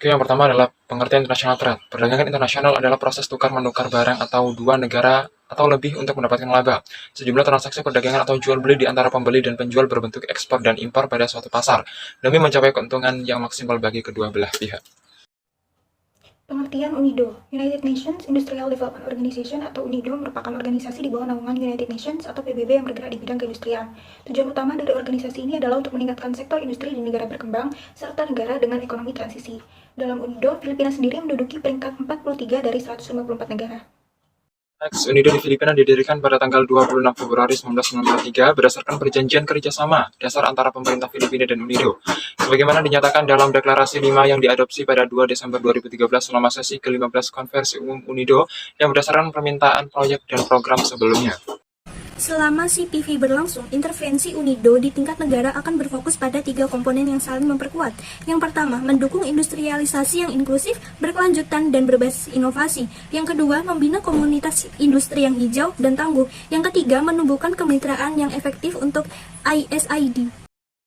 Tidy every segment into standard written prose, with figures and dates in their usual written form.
Oke, yang pertama adalah pengertian international trade. Perdagangan internasional adalah proses tukar-menukar barang atau dua negara atau lebih untuk mendapatkan laba. Sejumlah transaksi perdagangan atau jual beli di antara pembeli dan penjual berbentuk ekspor dan impor pada suatu pasar, demi mencapai keuntungan yang maksimal bagi kedua belah pihak. Pengertian UNIDO, United Nations Industrial Development Organization atau UNIDO merupakan organisasi di bawah naungan United Nations atau PBB yang bergerak di bidang keindustrian. Tujuan utama dari organisasi ini adalah untuk meningkatkan sektor industri di negara berkembang serta negara dengan ekonomi transisi. Dalam UNIDO, Filipina sendiri menduduki peringkat 43 dari 154 negara. UNIDO di Filipina didirikan pada tanggal 26 Februari 1993 berdasarkan perjanjian kerjasama dasar antara pemerintah Filipina dan UNIDO, sebagaimana dinyatakan dalam Deklarasi 5 yang diadopsi pada 2 Desember 2013 selama sesi ke-15 Konversi Umum UNIDO yang berdasarkan permintaan proyek dan program sebelumnya. Selama CPV berlangsung, intervensi UNIDO di tingkat negara akan berfokus pada 3 komponen yang saling memperkuat. Yang pertama, mendukung industrialisasi yang inklusif, berkelanjutan, dan berbasis inovasi. Yang kedua, membina komunitas industri yang hijau dan tangguh. Yang ketiga, menumbuhkan kemitraan yang efektif untuk ISID.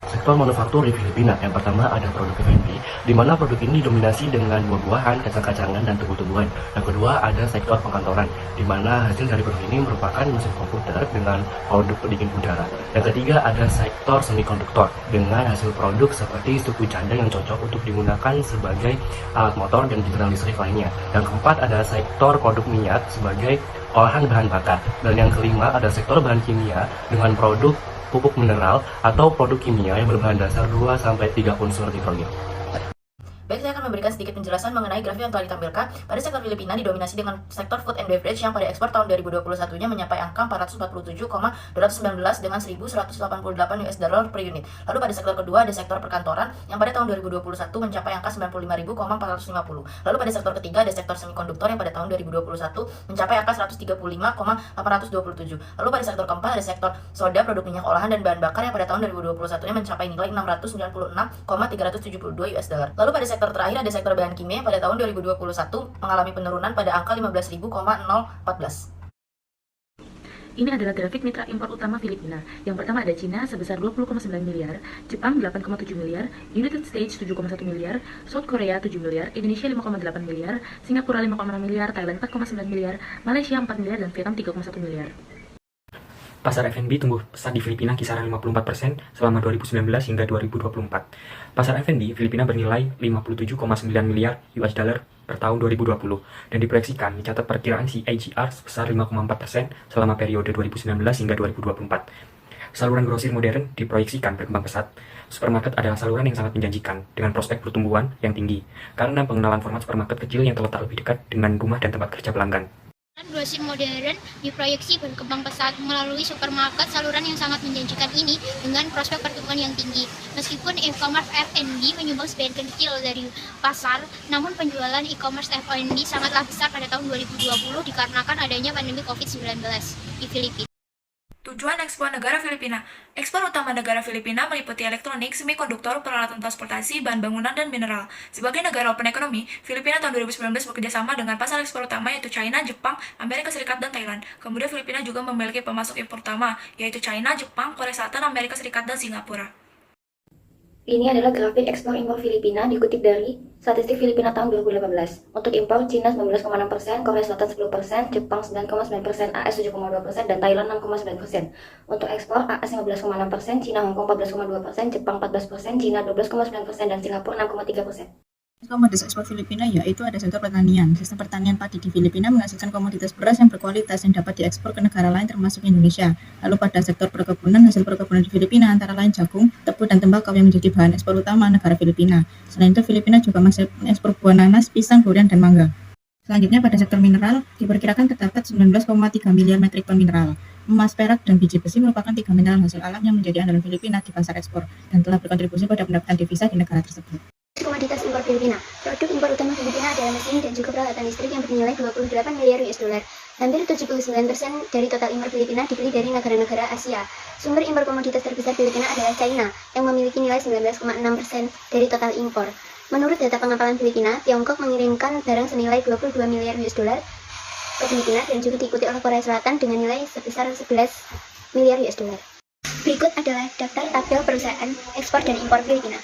Sektor manufaktur di Filipina, yang pertama ada produk F&B, di mana produk ini didominasi dengan buah-buahan, kacang-kacangan, dan tumbuh-tumbuhan. Yang kedua ada sektor pengkantoran, di mana hasil dari produk ini merupakan mesin komputer dengan produk pendingin udara. Yang ketiga ada sektor semikonduktor, dengan hasil produk seperti suku cadang yang cocok untuk digunakan sebagai alat motor dan kendaraan listrik lainnya. Yang keempat ada sektor produk minyak sebagai olahan bahan bakar. Dan yang kelima ada sektor bahan kimia dengan produk pupuk mineral atau produk kimia yang berbahan dasar 2-3 unsur nitrogen. Baik, saya akan memberikan sedikit penjelasan mengenai grafik yang telah ditampilkan. Pada sektor Filipina didominasi dengan sektor food and beverage yang pada ekspor tahun 2021-nya mencapai angka 447,219 dengan 1.188 US dollar per unit. Lalu pada sektor kedua ada sektor perkantoran yang pada tahun 2021 mencapai angka 95.450. Lalu pada sektor ketiga ada sektor semikonduktor yang pada tahun 2021 mencapai angka 135,827. Lalu pada sektor keempat ada sektor soda, produk minyak olahan dan bahan bakar yang pada tahun 2021-nya mencapai nilai 696,372 US dollar. Lalu pada sektor terakhir ada sektor bahan kimia yang pada tahun 2021 mengalami penurunan pada angka 15.014. Ini adalah grafik mitra impor utama Filipina. Yang pertama ada Cina sebesar 20,9 miliar, Jepang 8,7 miliar, United States 7,1 miliar, South Korea 7 miliar, Indonesia 5,8 miliar, Singapura 5,6 miliar, Thailand 4,9 miliar, Malaysia 4 miliar, dan Vietnam 3,1 miliar. Pasar F&B tumbuh pesat di Filipina kisaran 54% selama 2019 hingga 2024. Pasar F&B Filipina bernilai 57,9 miliar US dollar per tahun 2020 dan diproyeksikan mencatat perkiraan CAGR sebesar 5,4% selama periode 2019 hingga 2024. Saluran grosir modern diproyeksikan berkembang pesat. Supermarket adalah saluran yang sangat menjanjikan dengan prospek pertumbuhan yang tinggi karena pengenalan format supermarket kecil yang terletak lebih dekat dengan rumah dan tempat kerja pelanggan. Grosir modern diproyeksi berkembang pesat melalui supermarket. Saluran yang sangat menjanjikan ini dengan prospek pertumbuhan yang tinggi. Meskipun e-commerce F&B menyumbang sebagian kecil dari pasar, namun penjualan e-commerce F&B sangatlah besar pada tahun 2020 dikarenakan adanya pandemi COVID-19 di Filipina. Tujuan ekspor negara Filipina. Ekspor utama negara Filipina meliputi elektronik, semikonduktor, peralatan transportasi, bahan bangunan, dan mineral. Sebagai negara open economy, Filipina tahun 2019 bekerjasama dengan pasar ekspor utama yaitu China, Jepang, Amerika Serikat, dan Thailand. Kemudian Filipina juga memiliki pemasok impor utama yaitu China, Jepang, Korea Selatan, Amerika Serikat, dan Singapura. Ini adalah grafik ekspor impor Filipina dikutip dari Statistik Filipina tahun 2018. Untuk impor, Cina 19,6%, Korea Selatan 10%, Jepang 9,9%, AS 7,2%, dan Thailand 6,9%. Untuk ekspor, AS 15,6%, Cina Hongkong 14,2%, Jepang 14%, Cina 12,9%, dan Singapura 6,3%. Komoditas ekspor Filipina yaitu ada sektor pertanian. Sistem pertanian padi di Filipina menghasilkan komoditas beras yang berkualitas yang dapat diekspor ke negara lain termasuk Indonesia. Lalu pada sektor perkebunan, hasil perkebunan di Filipina antara lain jagung, tebu, dan tembakau yang menjadi bahan ekspor utama negara Filipina. Selain itu, Filipina juga masih mengekspor buah nanas, pisang, durian, dan mangga. Selanjutnya pada sektor mineral, diperkirakan terdapat 19,3 miliar metrik ton mineral. Emas, perak, dan biji besi merupakan 3 mineral hasil alam yang menjadi andalan Filipina di pasar ekspor dan telah berkontribusi pada pendapatan devisa di negara tersebut. Komoditas impor Filipina. Produk impor utama Filipina adalah mesin dan juga peralatan listrik yang bernilai 28 miliar US dollar. Hampir 79% dari total impor Filipina dibeli dari negara-negara Asia. Sumber impor komoditas terbesar Filipina adalah China yang memiliki nilai 19,6% dari total impor. Menurut data pengapalan Filipina, Tiongkok mengirimkan barang senilai 22 miliar US dollar ke Filipina dan juga diikuti oleh Korea Selatan dengan nilai sebesar 11 miliar US dollar. Berikut adalah daftar tabel perusahaan ekspor dan impor Filipina.